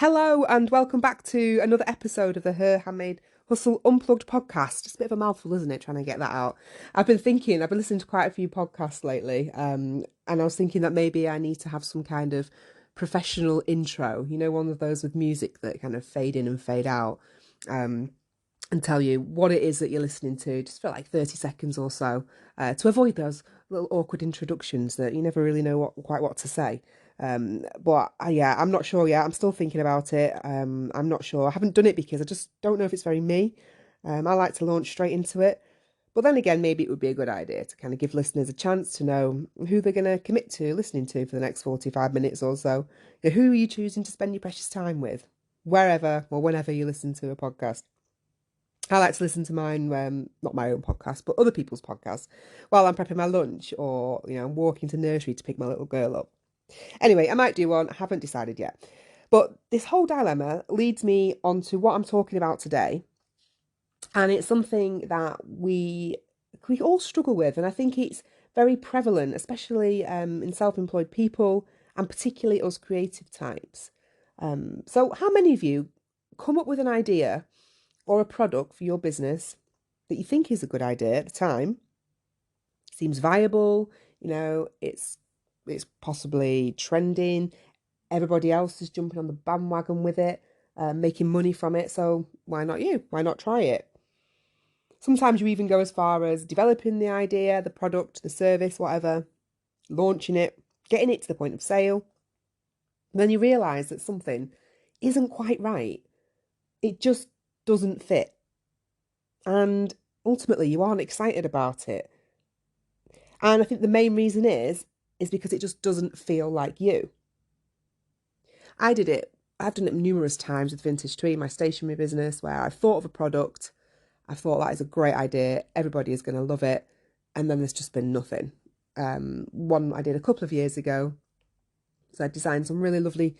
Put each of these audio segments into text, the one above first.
Hello and welcome back to another episode of the Her Handmade Hustle Unplugged podcast. Just a bit of a mouthful, isn't it, trying to get that out? I've been listening to quite a few podcasts lately, and I was thinking that maybe I need to have some kind of professional intro, one of those with music that kind of fade in and fade out, um, and tell you what it is that you're listening to, just for like 30 seconds or so, to avoid those little awkward introductions that you never really know quite what to say. Yeah, I'm not sure yet. I'm still thinking about it. I'm not sure. I haven't done it because I just don't know if it's very me. I like to launch straight into it. But then again, maybe it would be a good idea to kind of give listeners a chance to know who they're going to commit to listening to for the next 45 minutes or so. Who are you choosing to spend your precious time with? Wherever or whenever you listen to a podcast. I like to listen to mine, not my own podcast, but other people's podcasts while I'm prepping my lunch or, I'm walking to nursery to pick my little girl up. Anyway, I might do one. I haven't decided yet. But this whole dilemma leads me on to what I'm talking about today. And it's something that we all struggle with. And I think it's very prevalent, especially in self-employed people and particularly us creative types. So how many of you come up with an idea or a product for your business that you think is a good idea at the time, seems viable, it's possibly trending, everybody else is jumping on the bandwagon with it, making money from it, so why not you? Why not try it? Sometimes you even go as far as developing the idea, the product, the service, whatever, launching it, getting it to the point of sale. And then you realise that something isn't quite right. It just doesn't fit. And ultimately, you aren't excited about it. And I think the main reason is because it just doesn't feel like you. I've done it numerous times with Vintage Tree, my stationery business, where I've thought of a product, I thought that is a great idea, everybody is going to love it, and then there's just been nothing. One I did a couple of years ago, so I designed some really lovely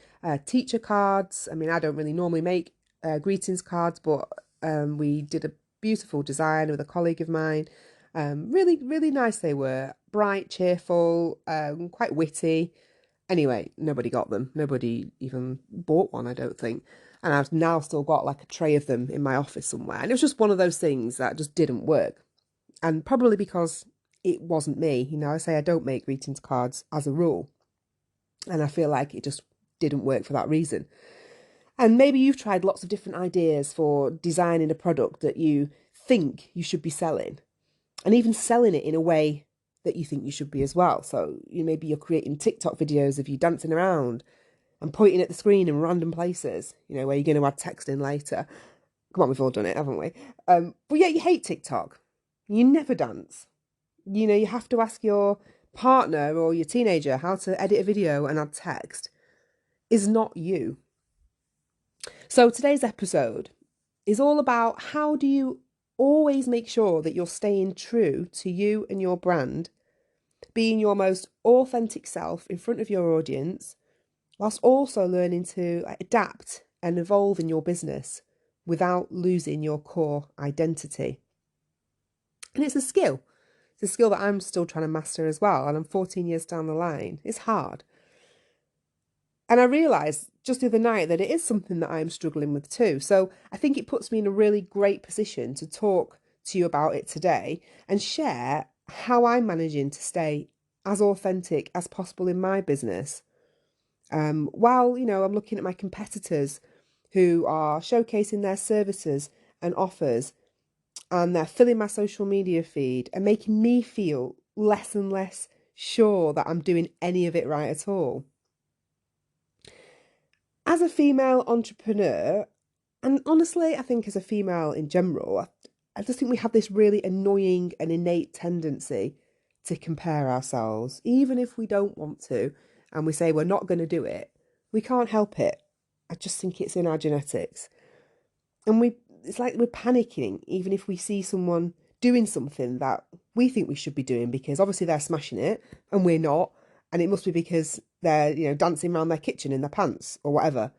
teacher cards. I mean, I don't really normally make greetings cards, but we did a beautiful design with a colleague of mine. Really, really nice they were. Bright, cheerful, quite witty. Anyway, nobody got them. Nobody even bought one, I don't think. And I've now still got like a tray of them in my office somewhere. And it was just one of those things that just didn't work. And probably because it wasn't me. I say I don't make greetings cards as a rule. And I feel like it just didn't work for that reason. And maybe you've tried lots of different ideas for designing a product that you think you should be selling, and even selling it in a way that you think you should be as well. So maybe you're creating TikTok videos of you dancing around and pointing at the screen in random places, where you're going to add text in later. Come on, we've all done it, haven't we? But yeah, you hate TikTok. You never dance. You have to ask your partner or your teenager how to edit a video and add text. Is not you. So today's episode is all about how do you always make sure that you're staying true to you and your brand, being your most authentic self in front of your audience, whilst also learning to adapt and evolve in your business without losing your core identity. And it's a skill. It's a skill that I'm still trying to master as well. And I'm 14 years down the line. It's hard. And I realised just the other night that it is something that I'm struggling with too. So I think it puts me in a really great position to talk to you about it today and share how I'm managing to stay as authentic as possible in my business. While, I'm looking at my competitors who are showcasing their services and offers, and they're filling my social media feed and making me feel less and less sure that I'm doing any of it right at all. As a female entrepreneur, and honestly, I think as a female in general, I just think we have this really annoying and innate tendency to compare ourselves, even if we don't want to, and we say we're not going to do it. We can't help it. I just think it's in our genetics. And it's like we're panicking, even if we see someone doing something that we think we should be doing, because obviously they're smashing it and we're not. And it must be because they're, dancing around their kitchen in their pants or whatever.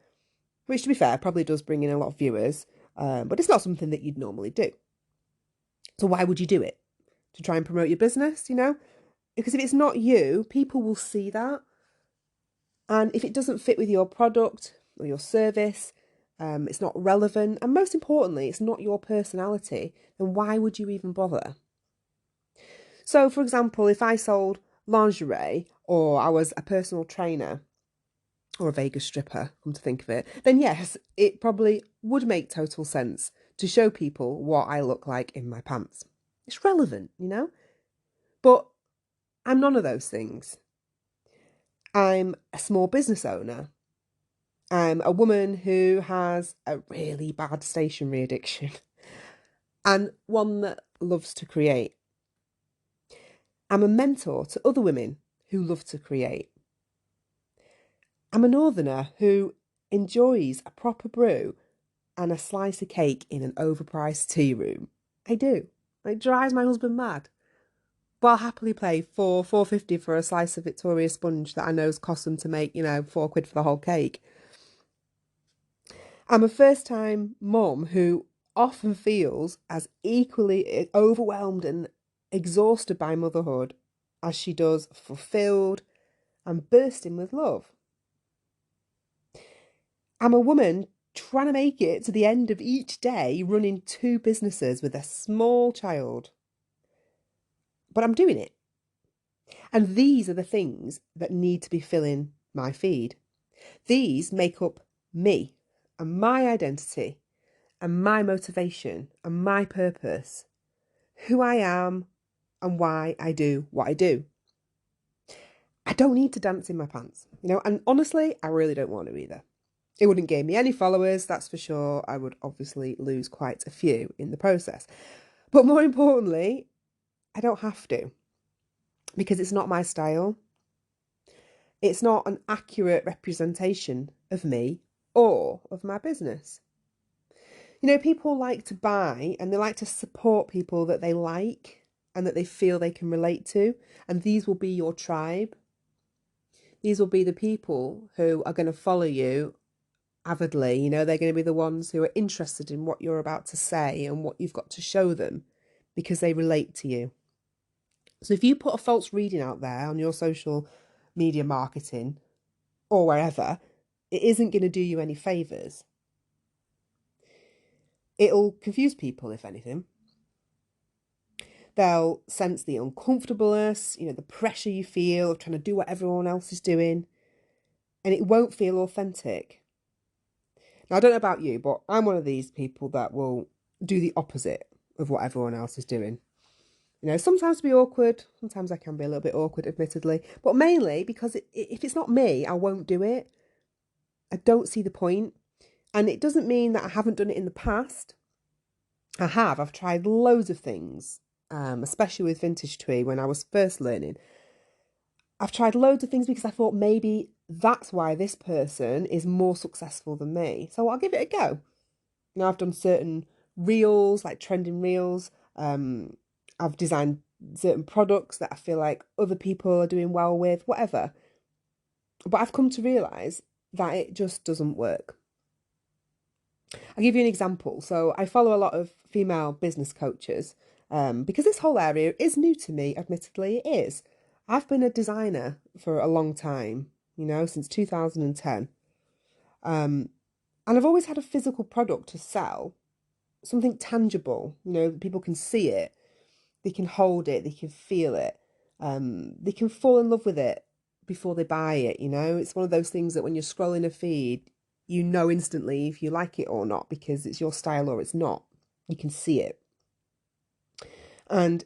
Which, to be fair, probably does bring in a lot of viewers. But it's not something that you'd normally do. So why would you do it? To try and promote your business, Because if it's not you, people will see that. And if it doesn't fit with your product or your service, it's not relevant, and most importantly, it's not your personality, then why would you even bother? So, for example, if I sold lingerie or I was a personal trainer or a Vegas stripper, come to think of it, then yes, it probably would make total sense to show people what I look like in my pants. It's relevant, you know? But I'm none of those things. I'm a small business owner. I'm a woman who has a really bad stationery addiction and one that loves to create. I'm a mentor to other women who love to create. I'm a northerner who enjoys a proper brew and a slice of cake in an overpriced tea room. I do. It drives my husband mad. But I'll happily pay £4.50 for a slice of Victoria sponge that I know's cost them to make, £4 for the whole cake. I'm a first-time mum who often feels as equally overwhelmed and exhausted by motherhood as she does fulfilled and bursting with love. I'm a woman trying to make it to the end of each day running 2 businesses with a small child. But I'm doing it. And these are the things that need to be filling my feed. These make up me and my identity and my motivation and my purpose, who I am and why I do what I do. I don't need to dance in my pants, and honestly, I really don't want to either. It wouldn't gain me any followers, that's for sure. I would obviously lose quite a few in the process. But more importantly, I don't have to, because it's not my style. It's not an accurate representation of me or of my business. People like to buy and they like to support people that they like and that they feel they can relate to. And these will be your tribe. These will be the people who are going to follow you avidly. They're going to be the ones who are interested in what you're about to say and what you've got to show them because they relate to you. So if you put a false reading out there on your social media marketing or wherever, it isn't going to do you any favours. It'll confuse people, if anything. They'll sense the uncomfortableness, the pressure you feel of trying to do what everyone else is doing, and it won't feel authentic. Now, I don't know about you, but I'm one of these people that will do the opposite of what everyone else is doing. Sometimes be awkward. Sometimes I can be a little bit awkward, admittedly, but mainly because if it's not me, I won't do it. I don't see the point. And it doesn't mean that I haven't done it in the past. I have. I've tried loads of things, especially with Vintage Twee when I was first learning. I've tried loads of things because I thought maybe that's why this person is more successful than me. So I'll give it a go. I've done certain reels, like trending reels. I've designed certain products that I feel like other people are doing well with, whatever. But I've come to realise that it just doesn't work. I'll give you an example. So I follow a lot of female business coaches because this whole area is new to me, admittedly, it is. I've been a designer for a long time, since 2010. And I've always had a physical product to sell, something tangible, people can see it, they can hold it, they can feel it, they can fall in love with it before they buy it, It's one of those things that when you're scrolling a feed, you know instantly if you like it or not because it's your style or it's not. You can see it. And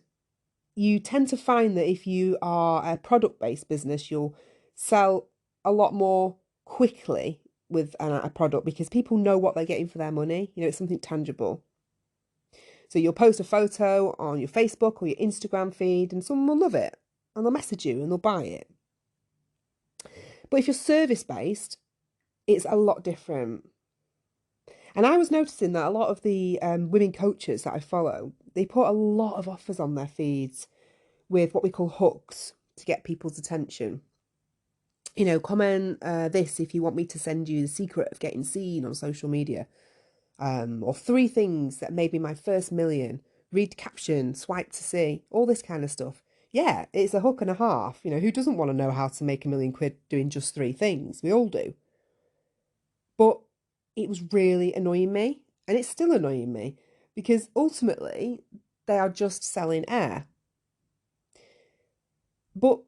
you tend to find that if you are a product-based business, you'll sell a lot more quickly with a product because people know what they're getting for their money. It's something tangible. So you'll post a photo on your Facebook or your Instagram feed and someone will love it and they'll message you and they'll buy it. But if you're service-based, it's a lot different. And I was noticing that a lot of the women coaches that I follow, they put a lot of offers on their feeds with what we call hooks to get people's attention. Comment this if you want me to send you the secret of getting seen on social media. Or 3 things that made me my first million. Read caption, swipe to see, all this kind of stuff. Yeah, it's a hook and a half. Who doesn't want to know how to make £1 million doing just 3 things? We all do. But it was really annoying me, and it's still annoying me, because ultimately they are just selling air. But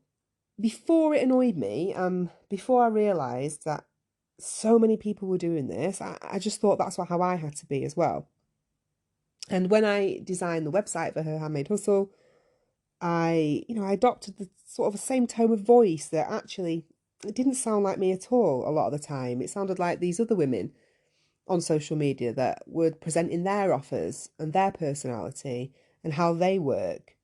before it annoyed me, before I realised that so many people were doing this, I just thought that's how I had to be as well. And when I designed the website for Her Handmade Hustle, I adopted the sort of the same tone of voice that actually it didn't sound like me at all a lot of the time. It sounded like these other women on social media that were presenting their offers and their personality and how they work.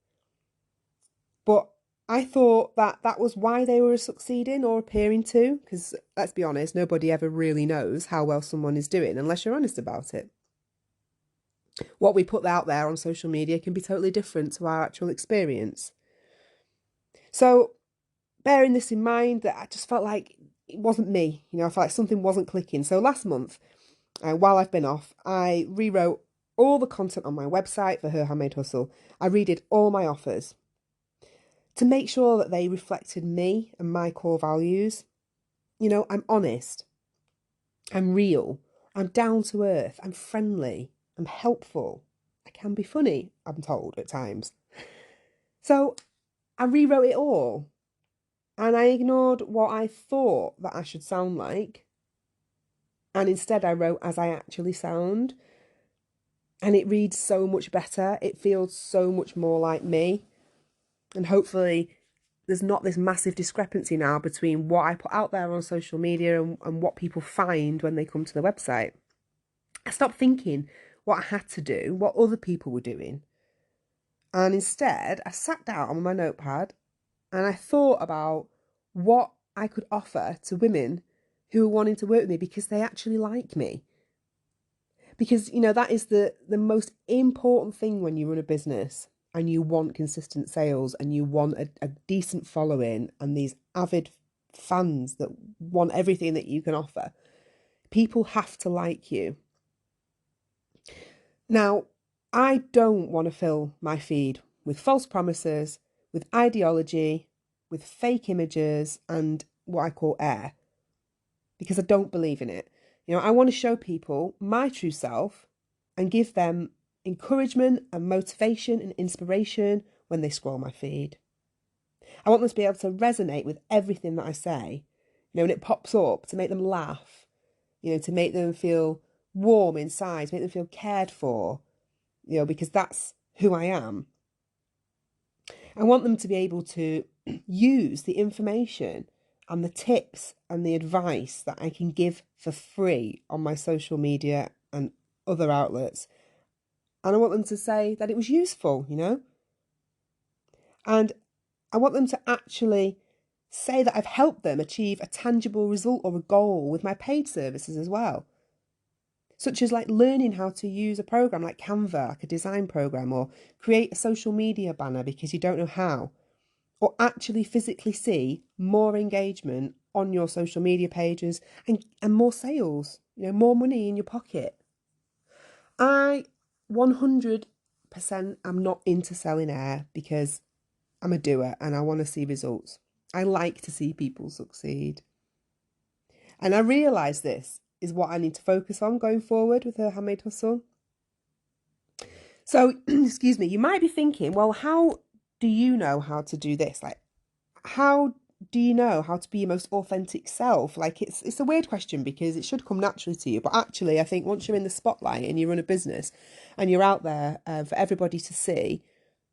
But I thought that that was why they were succeeding or appearing to, because let's be honest, nobody ever really knows how well someone is doing unless you're honest about it. What we put out there on social media can be totally different to our actual experience. So, bearing this in mind, that I just felt like it wasn't me. I felt like something wasn't clicking. So last month, while I've been off, I rewrote all the content on my website for Her Handmade Hustle. I redid all my offers to make sure that they reflected me and my core values. I'm honest, I'm real, I'm down to earth, I'm friendly, I'm helpful, I can be funny, I'm told at times. So I rewrote it all, and I ignored what I thought that I should sound like, and instead I wrote as I actually sound. And it reads so much better. It feels so much more like me. And hopefully there's not this massive discrepancy now between what I put out there on social media and what people find when they come to the website. I stopped thinking what I had to do, what other people were doing. And instead, I sat down on my notepad and I thought about what I could offer to women who are wanting to work with me because they actually like me. Because, that is the most important thing when you run a business and you want consistent sales and you want a decent following and these avid fans that want everything that you can offer. People have to like you. Now, I don't want to fill my feed with false promises, with ideology, with fake images and what I call air, because I don't believe in it. I want to show people my true self and give them encouragement and motivation and inspiration when they scroll my feed. I want them to be able to resonate with everything that I say, when it pops up, to make them laugh, to make them feel warm inside, to make them feel cared for, because that's who I am. I want them to be able to use the information and the tips and the advice that I can give for free on my social media and other outlets. And I want them to say that it was useful, And I want them to actually say that I've helped them achieve a tangible result or a goal with my paid services as well. Such as like learning how to use a program like Canva, like a design program, or create a social media banner because you don't know how. Or actually physically see more engagement on your social media pages and more sales, more money in your pocket. I 100% am not into selling air because I'm a doer and I want to see results. I like to see people succeed. And I realise this is what I need to focus on going forward with Her Handmade Hustle. So, excuse me, you might be thinking, well, how do you know how to do this? Like, how do you know how to be your most authentic self? Like, it's a weird question because it should come naturally to you. But actually, I think once you're in the spotlight and you run a business and you're out there for everybody to see,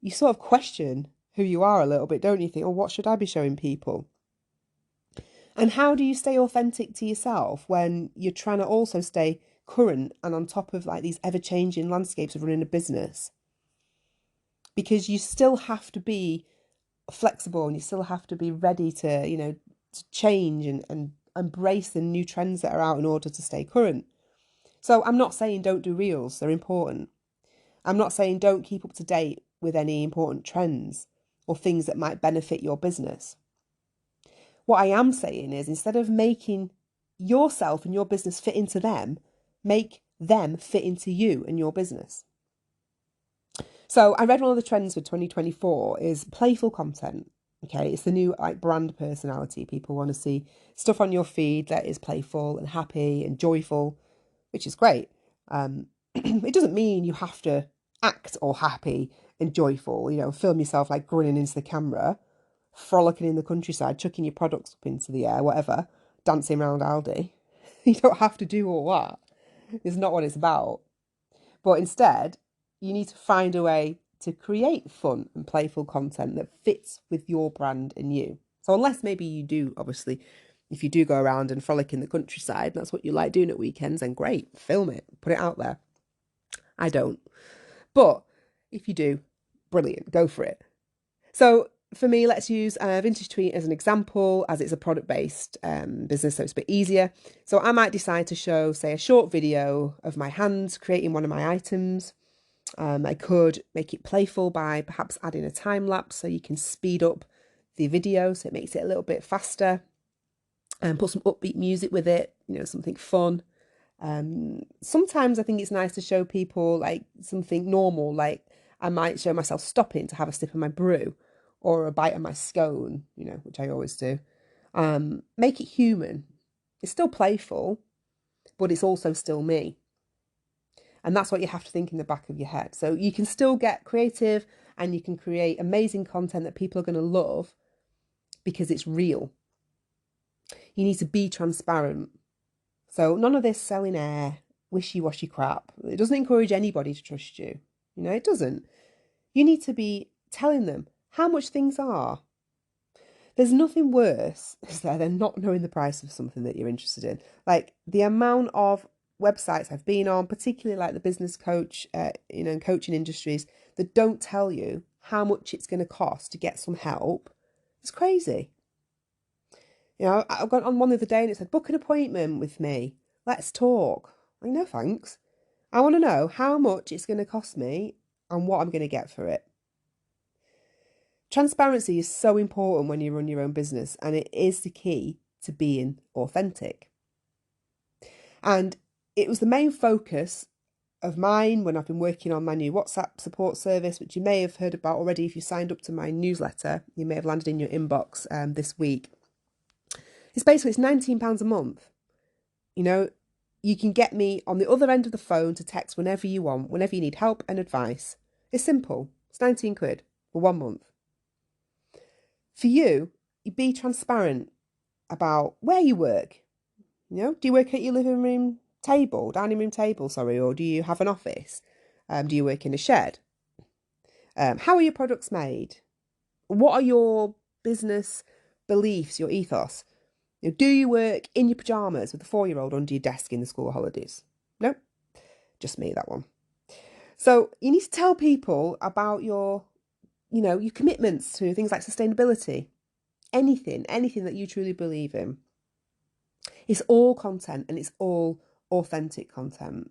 you sort of question who you are a little bit, don't you? Think, oh, what should I be showing people? And how do you stay authentic to yourself when you're trying to also stay current and on top of like these ever-changing landscapes of running a business? Because you still have to be flexible and you still have to be ready to, to change and embrace the new trends that are out in order to stay current. So I'm not saying don't do reels, they're important. I'm not saying don't keep up to date with any important trends or things that might benefit your business. What I am saying is instead of making yourself and your business fit into them, make them fit into you and your business. So I read one of the trends for 2024 is playful content. Okay, it's the new like brand personality. People want to see stuff on your feed that is playful and happy and joyful, which is great. It doesn't mean you have to act all happy and joyful, film yourself like grinning into the camera, frolicking in the countryside, chucking your products up into the air, whatever, dancing around Aldi. You don't have to do all that. It's not what it's about. But instead, you need to find a way to create fun and playful content that fits with your brand and you. So unless maybe you do, obviously, if you do go around and frolic in the countryside, that's what you like doing at weekends, then great, film it, put it out there. I don't. But if you do, brilliant, go for it. So for me, let's use Vintage Tweet as an example, as it's a product-based business, so it's a bit easier. So I might decide to show, say, a short video of my hands creating one of my items. I could make it playful by perhaps adding a time lapse so you can speed up the video so it makes it a little bit faster, and put some upbeat music with it, something fun. Sometimes I think it's nice to show people like something normal, like I might show myself stopping to have a sip of my brew or a bite of my scone, which I always do. Make it human. It's still playful, but it's also still me. And that's what you have to think in the back of your head. So you can still get creative and you can create amazing content that people are going to love because it's real. You need to be transparent. So none of this selling air, wishy-washy crap. It doesn't encourage anybody to trust you. It doesn't. You need to be telling them how much things are. There's nothing worse than not knowing the price of something that you're interested in. Like the amount of websites I've been on, particularly like the business coach, coaching industries, that don't tell you how much it's going to cost to get some help. It's crazy. I got on one the other day and it said, book an appointment with me. Let's talk. Like, no thanks. I want to know how much it's going to cost me and what I'm going to get for it. Transparency is so important when you run your own business, and it is the key to being authentic. And it was the main focus of mine when I've been working on my new WhatsApp support service, which you may have heard about already if you signed up to my newsletter. You may have landed in your inbox this week. It's £19 a month. You can get me on the other end of the phone to text whenever you want, whenever you need help and advice. It's simple. It's 19 quid for 1 month. For you be transparent about where you work. Do you work at your dining room table, or do you have an office? Do you work in a shed? How are your products made? What are your business beliefs, your ethos? Do you work in your pyjamas with a 4-year-old under your desk in the school holidays? No, just me, that one. So you need to tell people about your commitments to things like sustainability, anything that you truly believe in. It's all content and it's all authentic content.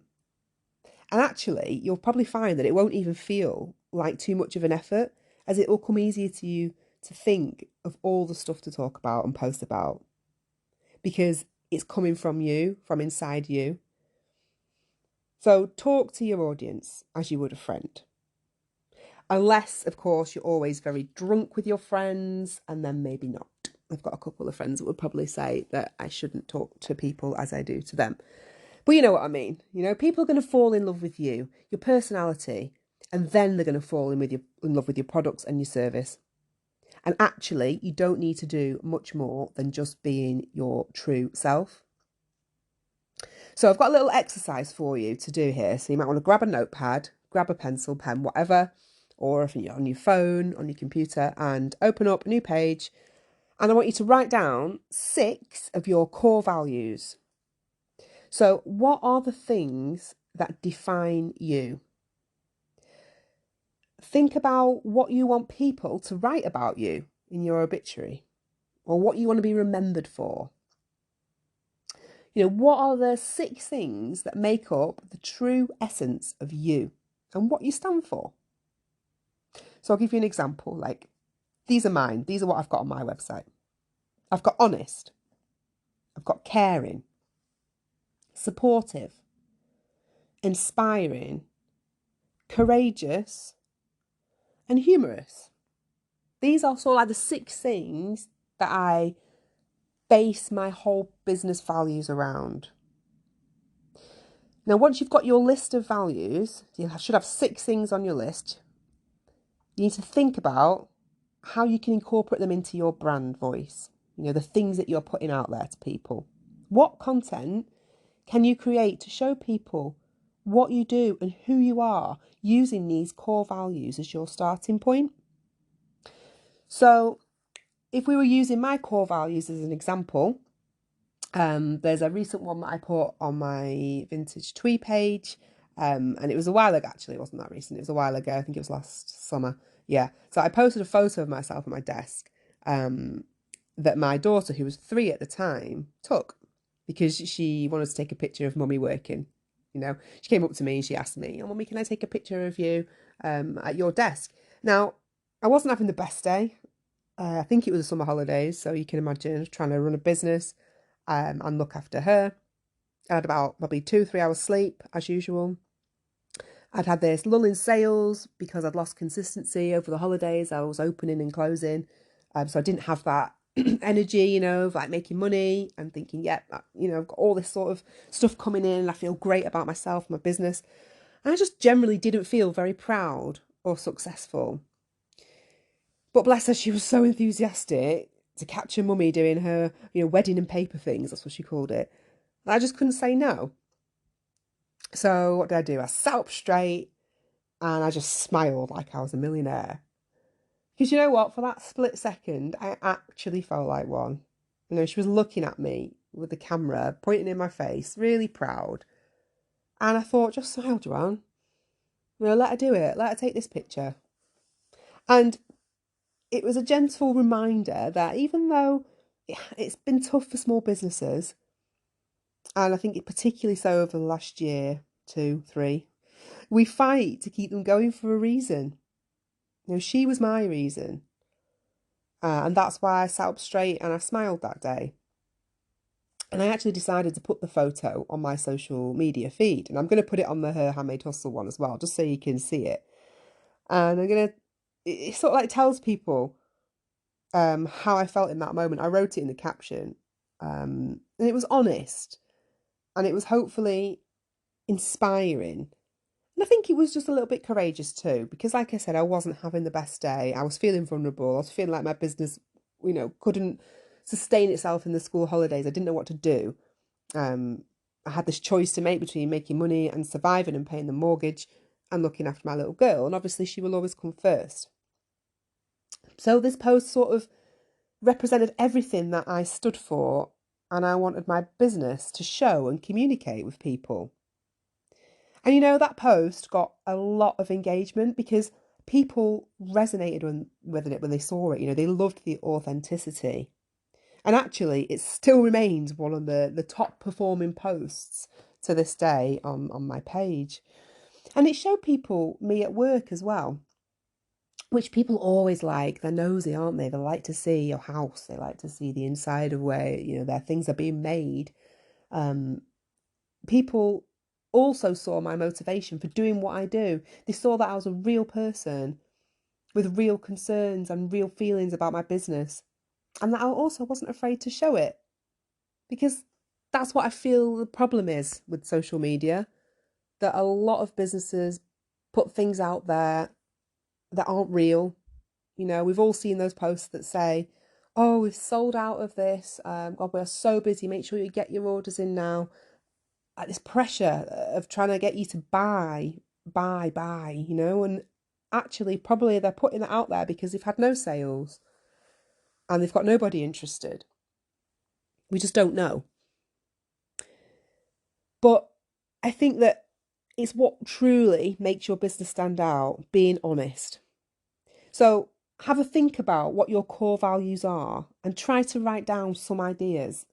And actually, you'll probably find that it won't even feel like too much of an effort, as it will come easier to you to think of all the stuff to talk about and post about, because it's coming from you, from inside you. So talk to your audience as you would a friend. Unless, of course, you're always very drunk with your friends, and then maybe not. I've got a couple of friends that would probably say that I shouldn't talk to people as I do to them. But you know what I mean. People are going to fall in love with you, your personality, and then they're going to fall in love with your products and your service. And actually, you don't need to do much more than just being your true self. So I've got a little exercise for you to do here. So you might want to grab a notepad, grab a pencil, pen, whatever, or if you're on your phone, on your computer, and open up a new page. And I want you to write down 6 of your core values. So what are the things that define you? Think about what you want people to write about you in your obituary, or what you want to be remembered for. What are the 6 things that make up the true essence of you and what you stand for? So I'll give you an example. Like, these are mine. These are what I've got on my website. I've got honest. I've got caring, supportive, inspiring, courageous, and humorous. These are sort of like the 6 things that I base my whole business values around. Now, once you've got your list of values, you should have 6 things on your list. You need to think about how you can incorporate them into your brand voice, the things that you're putting out there to people. What content can you create to show people what you do and who you are using these core values as your starting point? So, if we were using my core values as an example, there's a recent one that I put on my vintage twee page, and it was a while ago. Actually, it wasn't that recent. It was a while ago. I think it was last summer. Yeah. So I posted a photo of myself at my desk, that my daughter, who was 3 at the time, took because she wanted to take a picture of mummy working. She came up to me and she asked me, "Oh, mummy, can I take a picture of you at your desk?" Now, I wasn't having the best day. I think it was the summer holidays, so you can imagine trying to run a business and look after her. I had about probably 2-3 hours sleep as usual. I'd had this lull in sales because I'd lost consistency over the holidays. I was opening and closing, so I didn't have that energy, of like making money and thinking, yeah, I've got all this sort of stuff coming in and I feel great about myself, my business. And I just generally didn't feel very proud or successful. But bless her, she was so enthusiastic to catch her mummy doing her, wedding and paper things. That's what she called it. I just couldn't say no. So what did I do? I sat up straight and I just smiled like I was a millionaire. Because you know what? For that split second, I actually felt like one. She was looking at me with the camera, pointing in my face, really proud. And I thought, just smile, Joanne. Let her do it. Let her take this picture. And it was a gentle reminder that even though it's been tough for small businesses, and I think it particularly so over the last year, 2, 3, we fight to keep them going for a reason. She was my reason. And that's why I sat up straight and I smiled that day. And I actually decided to put the photo on my social media feed. And I'm going to put it on the Her Handmade Hustle one as well, just so you can see it. And it sort of like tells people how I felt in that moment. I wrote it in the caption. And it was honest. And it was hopefully inspiring. And I think it was just a little bit courageous too, because like I said, I wasn't having the best day. I was feeling vulnerable. I was feeling like my business, couldn't sustain itself in the school holidays. I didn't know what to do. I had this choice to make between making money and surviving and paying the mortgage and looking after my little girl. And obviously she will always come first. So this post sort of represented everything that I stood for, and I wanted my business to show and communicate with people. And that post got a lot of engagement because people resonated with it when they saw it. They loved the authenticity. And actually, it still remains one of the top performing posts to this day on my page. And it showed people me at work as well, which people always like. They're nosy, aren't they? They like to see your house. They like to see the inside of where, their things are being made. People also saw my motivation for doing what I do. They saw that I was a real person with real concerns and real feelings about my business, and that I also wasn't afraid to show it, because that's what I feel the problem is with social media, that a lot of businesses put things out there that aren't real. We've all seen those posts that say, "Oh, we've sold out of this. God, we're so busy. Make sure you get your orders in now." Like this pressure of trying to get you to buy, and actually probably they're putting it out there because they've had no sales and they've got nobody interested. We just don't know. But I think that it's what truly makes your business stand out, being honest. So have a think about what your core values are and try to write down some ideas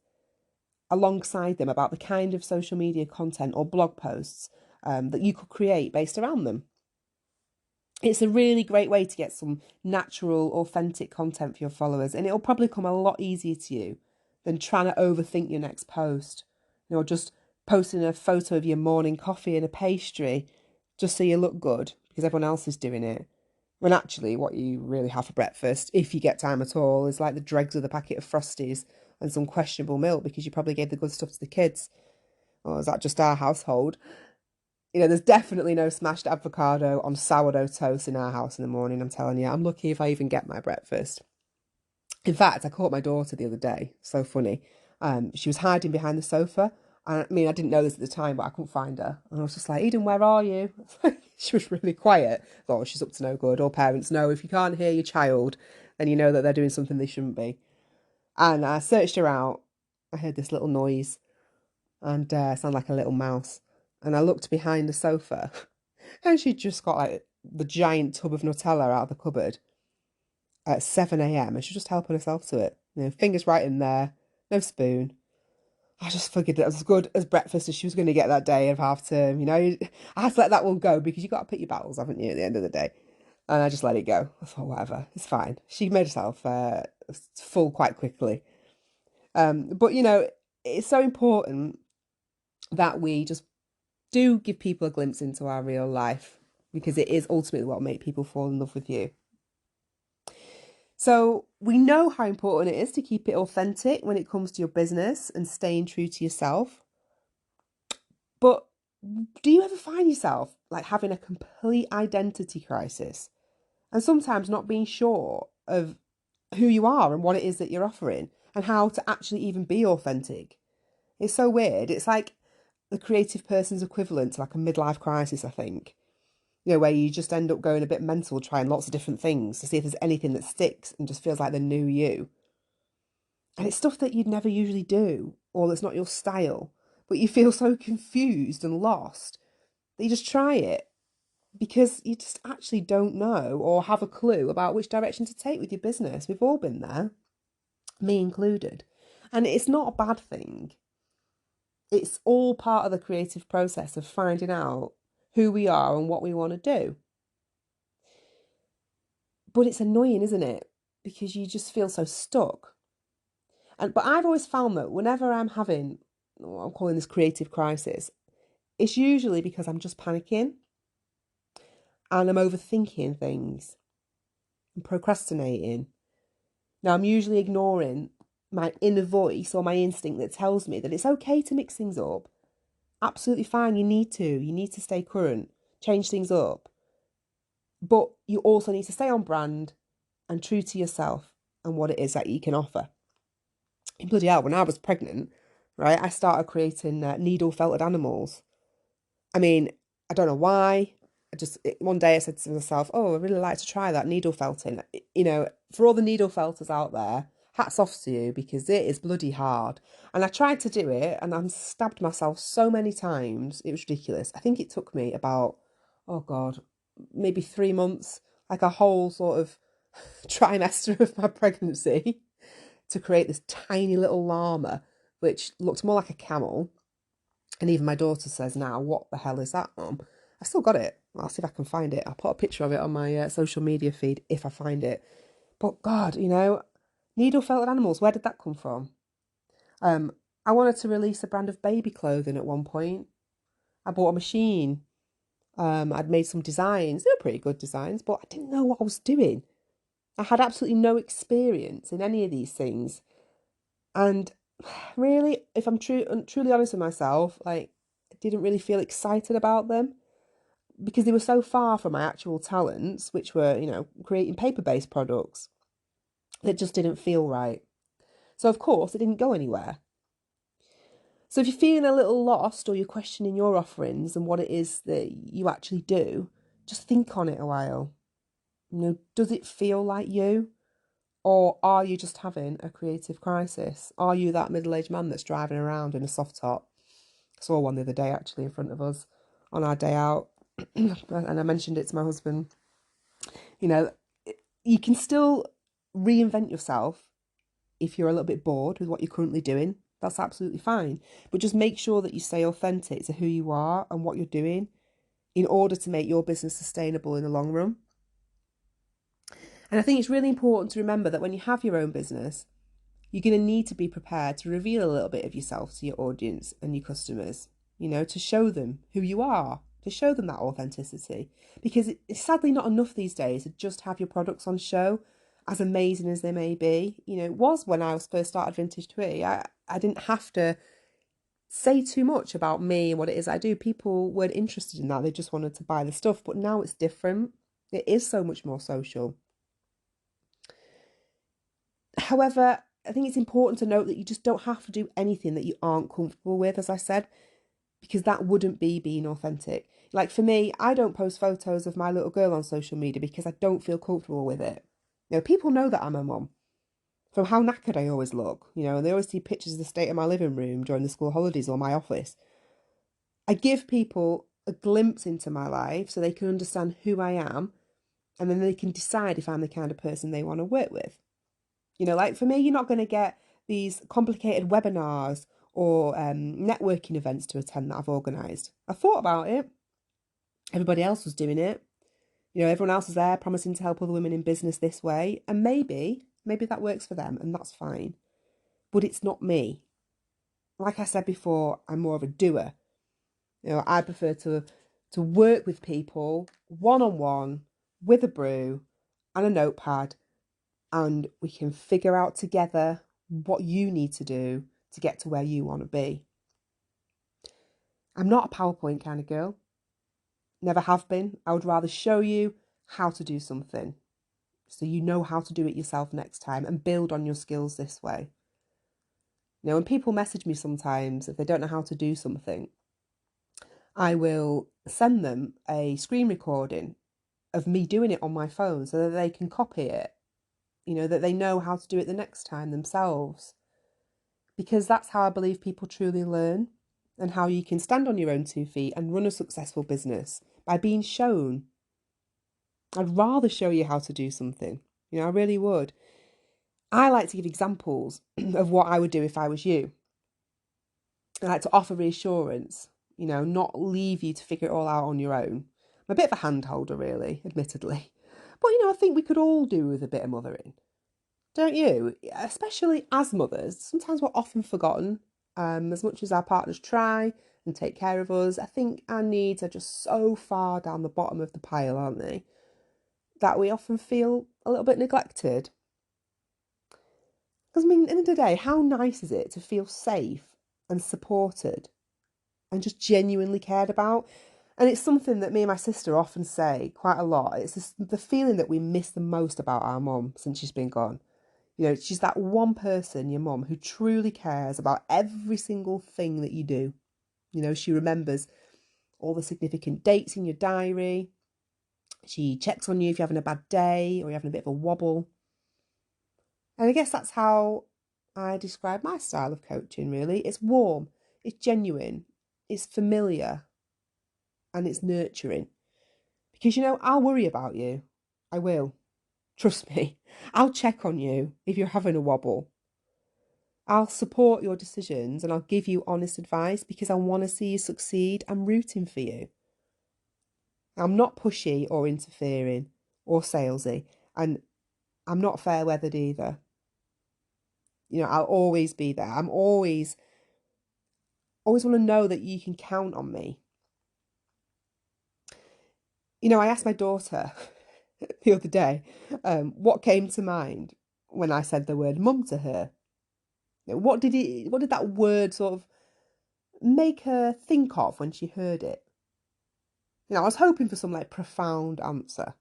alongside them about the kind of social media content or blog posts that you could create based around them. It's a really great way to get some natural, authentic content for your followers, and it'll probably come a lot easier to you than trying to overthink your next post. Just posting a photo of your morning coffee and a pastry just so you look good because everyone else is doing it. When actually what you really have for breakfast, if you get time at all, is like the dregs of the packet of Frosties and some questionable milk because you probably gave the good stuff to the kids. Or is that just our household? There's definitely no smashed avocado on sourdough toast in our house in the morning, I'm telling you. I'm lucky if I even get my breakfast. In fact, I caught my daughter the other day. So funny. She was hiding behind the sofa. I mean, I didn't know this at the time, but I couldn't find her. And I was just like, Eden, where are you? She was really quiet. I thought, oh, she's up to no good. All parents know if you can't hear your child, then you know that they're doing something they shouldn't be. And I searched her out. I heard this little noise and it sounded like a little mouse. And I looked behind the sofa and she'd just got like the giant tub of Nutella out of the cupboard at 7 a.m. and she's just helping herself to it. Fingers right in there, no spoon. I just figured that was as good as breakfast as she was going to get that day of half term. I had to let that one go because you've got to pick your battles, haven't you, at the end of the day? And I just let it go. I thought, whatever, it's fine. She made herself full quite quickly. But, it's so important that we just do give people a glimpse into our real life because it is ultimately what will make people fall in love with you. So we know how important it is to keep it authentic when it comes to your business and staying true to yourself. But do you ever find yourself like having a complete identity crisis and sometimes not being sure of who you are and what it is that you're offering and how to actually even be authentic? It's so weird. It's like the creative person's equivalent to like a midlife crisis, I think. Where you just end up going a bit mental, trying lots of different things to see if there's anything that sticks and just feels like the new you. And it's stuff that you'd never usually do, or that's not your style, but you feel so confused and lost that you just try it because you just actually don't know or have a clue about which direction to take with your business. We've all been there, me included. And it's not a bad thing. It's all part of the creative process of finding out who we are and what we want to do. But it's annoying, isn't it? Because you just feel so stuck. But I've always found that whenever I'm having what I'm calling this creative crisis, it's usually because I'm just panicking and I'm overthinking things and procrastinating. Now, I'm usually ignoring my inner voice or my instinct that tells me that it's okay to mix things up. Absolutely fine. You need to. You need to stay current, change things up. But you also need to stay on brand and true to yourself and what it is that you can offer. Bloody hell, when I was pregnant, right, I started creating needle felted animals. I mean, I don't know why. One day I said to myself, oh, I'd really like to try that needle felting. For all the needle felters out there, hats off to you because it is bloody hard. And I tried to do it and I stabbed myself so many times. It was ridiculous. I think it took me about, oh God, maybe 3 months, like a whole sort of trimester of my pregnancy to create this tiny little llama, which looked more like a camel. And even my daughter says now, what the hell is that, Mum? I still got it. I'll see if I can find it. I'll put a picture of it on my social media feed if I find it. But God, needle felted animals, where did that come from? I wanted to release a brand of baby clothing at one point. I bought a machine. I'd made some designs. They were pretty good designs, but I didn't know what I was doing. I had absolutely no experience in any of these things. And really, if I'm truly honest with myself, like, I didn't really feel excited about them because they were so far from my actual talents, which were, creating paper-based products, that just didn't feel right. So, of course, it didn't go anywhere. So if you're feeling a little lost or you're questioning your offerings and what it is that you actually do, just think on it a while. Does it feel like you? Or are you just having a creative crisis? Are you that middle-aged man that's driving around in a soft top? I saw one the other day actually in front of us on our day out. And I mentioned it to my husband. You can still reinvent yourself if you're a little bit bored with what you're currently doing. That's absolutely fine. But just make sure that you stay authentic to who you are and what you're doing in order to make your business sustainable in the long run. And I think it's really important to remember that when you have your own business, you're going to need to be prepared to reveal a little bit of yourself to your audience and your customers, to show them who you are, to show them that authenticity. Because it's sadly not enough these days to just have your products on show, as amazing as they may be. You know, it was when I was first started Vintage Twee. I didn't have to say too much about me and what it is I do. People weren't interested in that. They just wanted to buy the stuff. But now it's different. It is so much more social. However, I think it's important to note that you just don't have to do anything that you aren't comfortable with, as I said, because that wouldn't be being authentic. Like for me, I don't post photos of my little girl on social media because I don't feel comfortable with it. You know, people know that I'm a mum from how knackered I always look, you know, and they always see pictures of the state of my living room during the school holidays or my office. I give people a glimpse into my life so they can understand who I am, and then they can decide if I'm the kind of person they want to work with. You know, like for me, you're not going to get these complicated webinars or networking events to attend that I've organised. I thought about it. Everybody else was doing it. You know, everyone else is there promising to help other women in business this way. And maybe that works for them and that's fine. But it's not me. Like I said before, I'm more of a doer. You know, I prefer to work with people one-on-one with a brew and a notepad, and we can figure out together what you need to do to get to where you want to be. I'm not a PowerPoint kind of girl. Never have been. I would rather show you how to do something so you know how to do it yourself next time and build on your skills this way. You know, when people message me sometimes, if they don't know how to do something, I will send them a screen recording of me doing it on my phone so that they can copy it, you know, that they know how to do it the next time themselves. Because that's how I believe people truly learn, and how you can stand on your own 2 feet and run a successful business by being shown. I'd rather show you how to do something. You know, I really would. I like to give examples of what I would do if I was you. I like to offer reassurance, you know, not leave you to figure it all out on your own. I'm a bit of a hand holder, really, admittedly. But, you know, I think we could all do with a bit of mothering. Don't you? Especially as mothers, sometimes we're often forgotten. As much as our partners try and take care of us, I think our needs are just so far down the bottom of the pile, aren't they? That we often feel a little bit neglected. Because, I mean, at the end of the day, how nice is it to feel safe and supported and just genuinely cared about? And it's something that me and my sister often say quite a lot. It's the feeling that we miss the most about our mum since she's been gone. You know, she's that one person, your mum, who truly cares about every single thing that you do. You know, she remembers all the significant dates in your diary. She checks on you if you're having a bad day or you're having a bit of a wobble. And I guess that's how I describe my style of coaching, really. It's warm, it's genuine, it's familiar, and it's nurturing. Because, you know, I'll worry about you. I will. Trust me. I'll check on you if you're having a wobble. I'll support your decisions and I'll give you honest advice because I want to see you succeed. I'm rooting for you. I'm not pushy or interfering or salesy, and I'm not fair weathered either. You know, I'll always be there. I'm always want to know that you can count on me. You know, I asked my daughter the other day what came to mind when I said the word mum to her. What did that word sort of make her think of when she heard it? You know, I was hoping for some like profound answer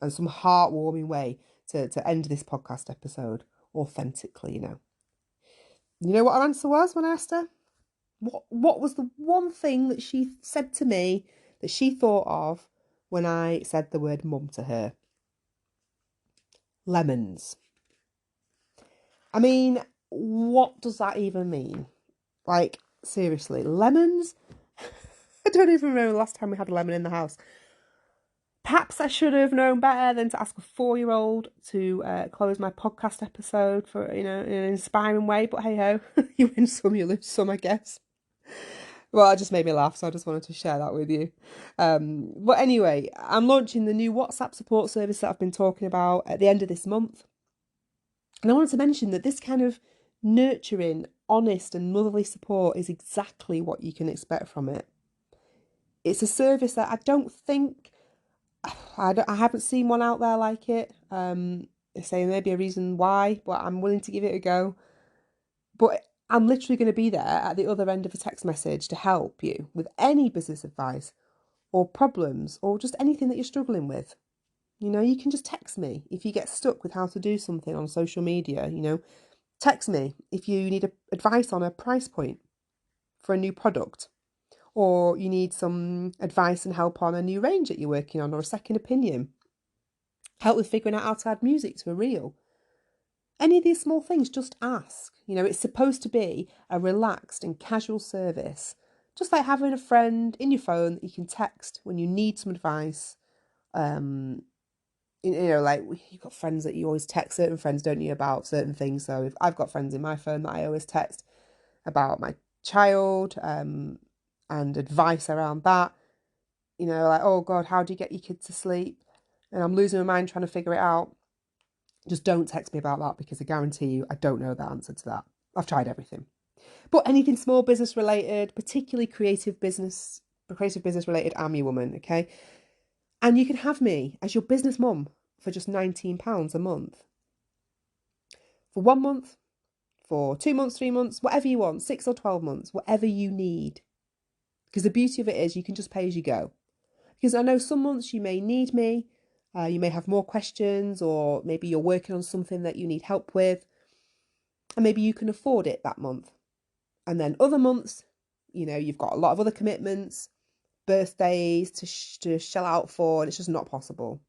and some heartwarming way to end this podcast episode authentically, you know. You know what her answer was when I asked her? What was the one thing that she said to me that she thought of when I said the word mum to her? Lemons. I mean, what does that even mean? Like, seriously, lemons? I don't even remember the last time we had a lemon in the house. Perhaps I should have known better than to ask a 4-year-old to close my podcast episode for, you know, in an inspiring way. But hey ho, you win some, you lose some, I guess. Well, it just made me laugh, so I just wanted to share that with you. But anyway, I'm launching the new WhatsApp support service that I've been talking about at the end of this month. And I wanted to mention that this kind of nurturing, honest and motherly support is exactly what you can expect from it. It's a service that I don't think, I haven't seen one out there like it. They say maybe a reason why, but I'm willing to give it a go. But I'm literally going to be there at the other end of a text message to help you with any business advice or problems or just anything that you're struggling with. You can just text me if you get stuck with how to do something on social media. Text me if you need advice on a price point for a new product, or you need some advice and help on a new range that you're working on, or a second opinion, help with figuring out how to add music to a reel. Any of these small things, just ask. It's supposed to be a relaxed and casual service, just like having a friend in your phone that you can text when you need some advice. Like you've got friends that you always text, certain friends, don't you, about certain things. So if I've got friends in my phone that I always text about my child, and advice around that. Like, oh God, how do you get your kid to sleep? And I'm losing my mind trying to figure it out. Just don't text me about that, because I guarantee you I don't know the answer to that. I've tried everything. But anything small business related, particularly creative business related, I'm your woman, okay? And you can have me as your business mum for just £19 a month. For 1 month, for 2 months, 3 months, whatever you want, 6 or 12 months, whatever you need. Because the beauty of it is you can just pay as you go. Because I know some months you may need me, you may have more questions, or maybe you're working on something that you need help with, and maybe you can afford it that month. And then other months, you've got a lot of other commitments, birthdays to shell out for, and it's just not possible.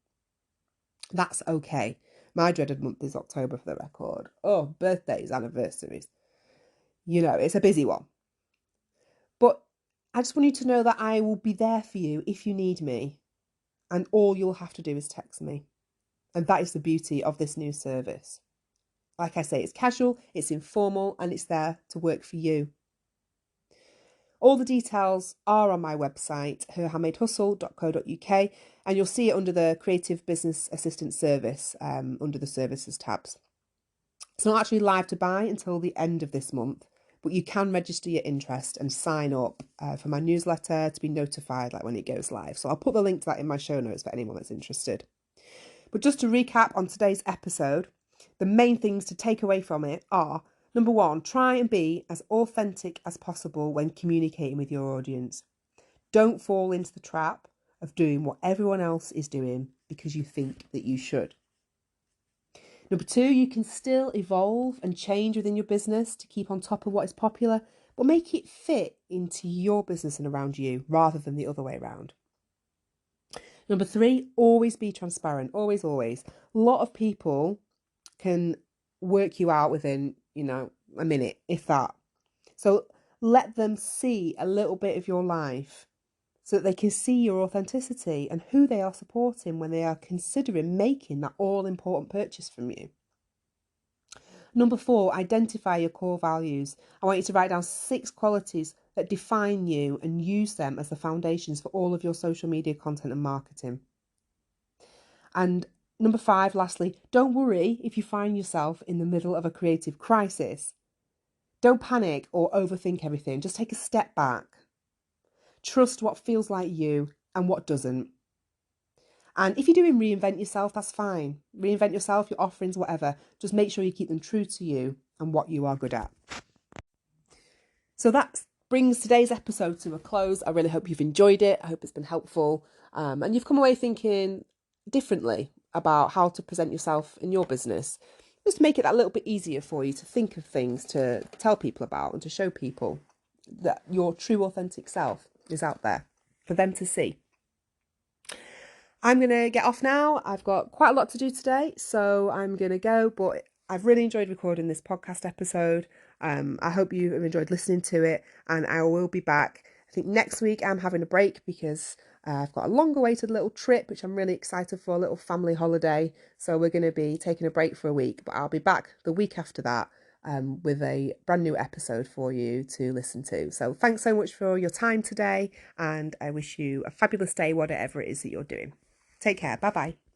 That's okay. My dreaded month is October, for the record. Oh, birthdays, anniversaries. It's a busy one. But I just want you to know that I will be there for you if you need me. And all you'll have to do is text me. And that is the beauty of this new service. Like I say, it's casual, it's informal, and it's there to work for you. All the details are on my website, herhandmadehustle.co.uk, and you'll see it under the Creative Business Assistant Service, under the Services tabs. It's not actually live to buy until the end of this month, but you can register your interest and sign up for my newsletter to be notified when it goes live. So I'll put the link to that in my show notes for anyone that's interested. But just to recap on today's episode, the main things to take away from it are: number 1, try and be as authentic as possible when communicating with your audience. Don't fall into the trap of doing what everyone else is doing because you think that you should. Number 2, you can still evolve and change within your business to keep on top of what is popular, but make it fit into your business and around you rather than the other way around. Number 3, always be transparent. Always, always. A lot of people can work you out within, a minute, if that. So let them see a little bit of your life so that they can see your authenticity and who they are supporting when they are considering making that all-important purchase from you. Number 4, identify your core values. I want you to write down 6 qualities that define you and use them as the foundations for all of your social media content and marketing. And number 5, lastly, don't worry if you find yourself in the middle of a creative crisis. Don't panic or overthink everything. Just take a step back. Trust what feels like you and what doesn't. And if you're doing reinvent yourself, that's fine. Reinvent yourself, your offerings, whatever. Just make sure you keep them true to you and what you are good at. So that brings today's episode to a close. I really hope you've enjoyed it. I hope it's been helpful. And you've come away thinking differently about how to present yourself in your business. Just to make it that little bit easier for you to think of things to tell people about and to show people that your true authentic self is out there for them to see. I'm going to get off now. I've got quite a lot to do today, so I'm going to go. But I've really enjoyed recording this podcast episode. I hope you have enjoyed listening to it, and I will be back. I think next week I'm having a break because I've got a long awaited little trip, which I'm really excited for, a little family holiday. So we're going to be taking a break for a week, but I'll be back the week after that with a brand new episode for you to listen to. So thanks so much for your time today, and I wish you a fabulous day, whatever it is that you're doing. Take care. Bye-bye.